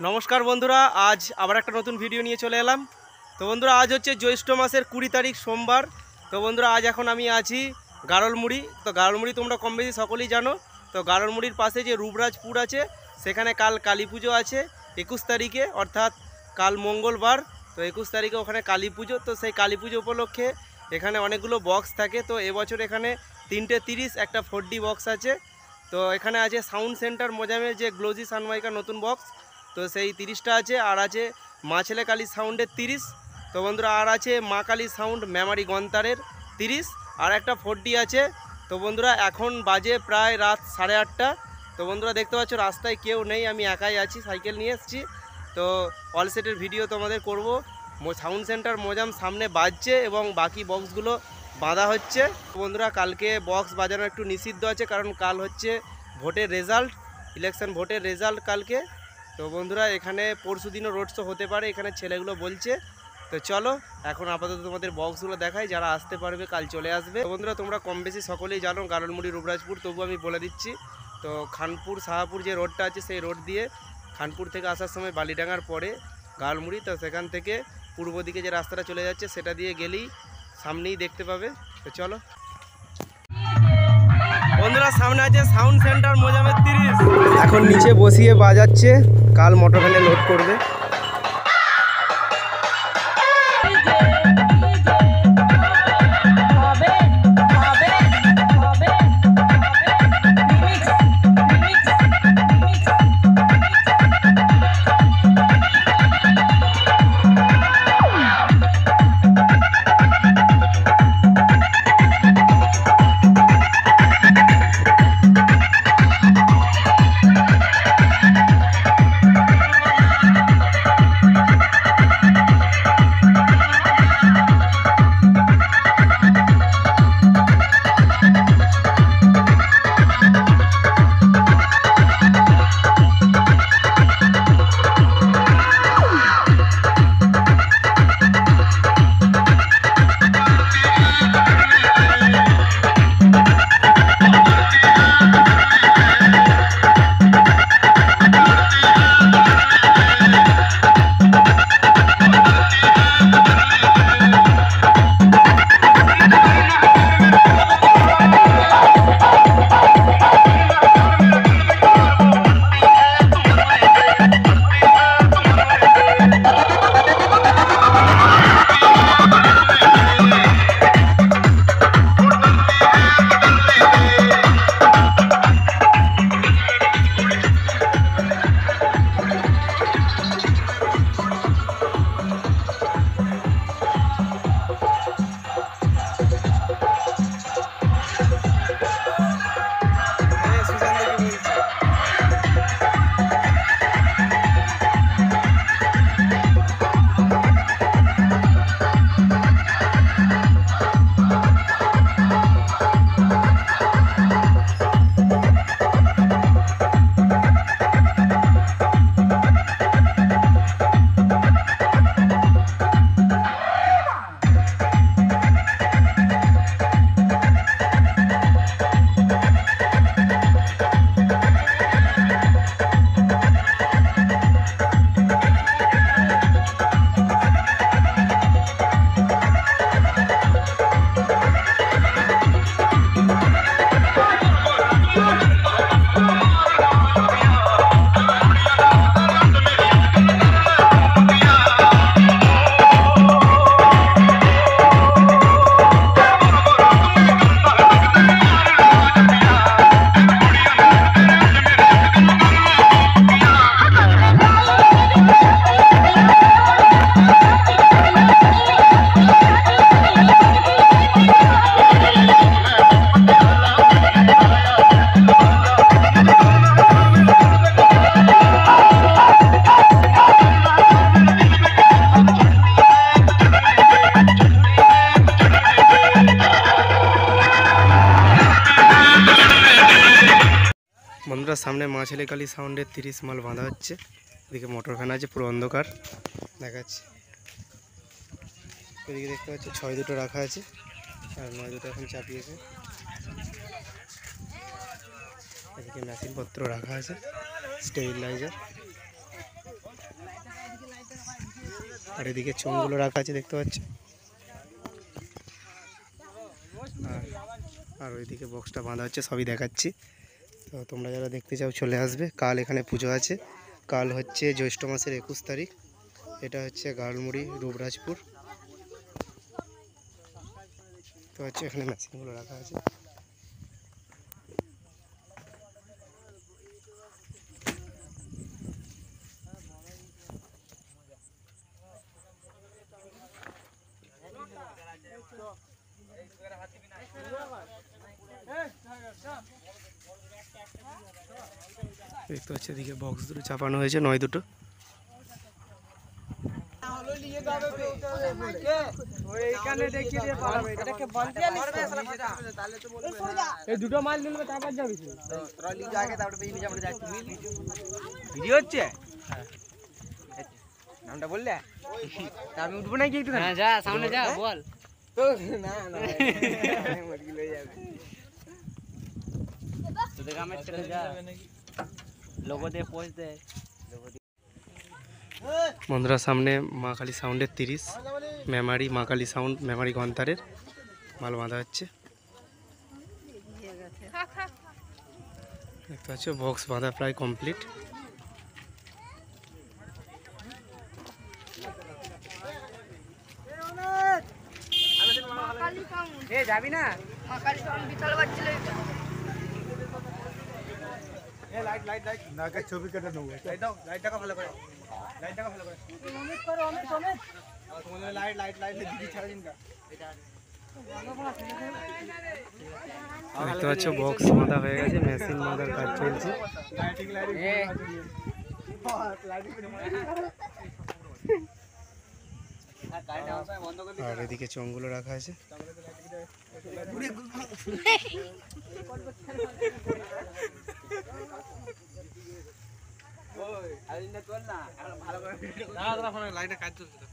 নমস্কার বন্ধুরা, আজ আবার একটা নতুন ভিডিও নিয়ে চলে এলাম। তো বন্ধুরা, আজ হচ্ছে জ্যৈষ্ঠ মাসের 20 তারিখ সোমবার। তো বন্ধুরা, আজ এখন আমি আছি গারলমুড়ি। তো গারলমুড়ি তোমরা কম বেশি সকলেই জানো। তো গারলমুড়ির পাশে যে রূপরাজপুর আছে, সেখানে কাল কালী পুজো আছে 21 তারিখে, অর্থাৎ কাল মঙ্গলবার। তো 21 তারিখে ওখানে কালী পুজো। তো সেই কালী পুজো উপলক্ষে এখানে অনেকগুলো বক্স থাকে। তো এবছর এখানে 3টে 30 একটা 4D বক্স আছে। তো এখানে আছে সাউন্ড সেন্টার মোজামের যে গ্লোজি সানমাইকার নতুন বক্স, তো সেই 30টা আছে। আর আছে মা ছেলে কালী সাউন্ডের 30। তো বন্ধুরা, আর আছে মা কালী সাউন্ড মেমারি গন্তারের 30, আর একটা 4D আছে। তো বন্ধুরা, এখন বাজে প্রায় রাত 8:30। তো বন্ধুরা, দেখতে পাচ্ছ রাস্তায় কেউ নেই, আমি একাই আছি, সাইকেল নিয়ে এসেছি। তো অল সেটের ভিডিও তোমাদের করব। সাউন্ড সেন্টার মোজাম সামনে বাজছে এবং বাকি বক্সগুলো বাঁধা হচ্ছে। বন্ধুরা, কালকে বক্স বাজানো একটু নিষিদ্ধ আছে, কারণ কাল হচ্ছে ভোটের রেজাল্ট, ইলেকশন ভোটের রেজাল্ট কালকে। তো বন্ধুরা, এখানে পরশু দিনও রোড শো হতে পারে, এখানে ছেলেগুলো বলছে। তো চলো এখন আপাতত তোমাদের বক্সগুলো দেখাই, যারা আসতে পারবে কাল চলে আসবে। তো বন্ধুরা, তোমরা কম বেশি সকলেই জানো গারলমুড়ি রূপরাজপুর, তবু আমি বলে দিচ্ছি। তো খানপুর শাহপুর যে রোডটা আছে, সেই রোড দিয়ে খানপুর থেকে আসার সময় বালিডাঙ্গার পরে গারলমুড়ি, তো সেখান থেকে পূর্ব দিকে যে রাস্তাটা চলে যাচ্ছে সেটা দিয়ে গেলেই সামনেই দেখতে পাবে। তো চলো বন্ধুরা, সামনে আছে সাউন্ড সেন্টার মোজামের 30। এখন নিচে বসিয়ে বাজাচ্ছে, কাল মোটর ভ্যানে লোড করবে। বন্ধুরা, সামনে মা ছেলে কালী সাউন্ডের 30 মাল বাঁধা হচ্ছে। এদিকে মোটর ভ্যান আছে, পুরো অন্ধকার দেখাচ্ছে। এদিকে দেখতে পাচ্ছি 6 দুটো রাখা আছে, আর 9 দুটো এখন চাপিয়েছে। এদিকে মেশিনপত্র রাখা আছে, স্টেবিলাইজার। আর এদিকে চোঙগুলো রাখা আছে দেখতে পাচ্ছ। আর ওইদিকে বক্সটা বাঁধা হচ্ছে, সবই দেখাচ্ছি। তো তোমরা যারা দেখতে চাও চলে আসবে। কাল এখানে পুজো আছে, কাল হচ্ছে জ্যৈষ্ঠ মাসের 21 তারিখ। এটা হচ্ছে গারলমুড়ি রূপরাজপুর। তো হচ্ছে এখানে মেশিনগুলো রাখা আছে। দেখতে পাচ্ছি এদিকে বক্স দুটো চাপানো হয়েছে, 9 দুটো। দুটো মাল নিলে তারপর যাবি ভিডিও হচ্ছে। নামটা বললে আমি উঠবো নাকি একটু? যা সামনে যা বল। না না মুরগি লয়ে যাবে তোদের গ্রামের ছেলে, যা লোগো দিয়ে পোস্ট দে। বন্ধুরা সামনে মা কালী সাউন্ডের 30 মেমারি, মা কালী সাউন্ড মেমারি গন্তারের মাল বাঁধা হচ্ছে। দেখতে পাচ্ছ বক্স বাঁধা প্রায় কমপ্লিট। যাবি না? ছবি কেটে নেবো। লাইটটা ভালো করে, লাইটটা ভালো করে লাইট লাইট লাইট দিদি ছাড়া দিন। দেখতে পাচ্ছ বক্স বাঁধা হয়ে গেছে, মেশিন বাঁধার কাজ চলছে। আর এদিকে চোঙগুলো রাখা আছে। লাইটে কাজ চলছে।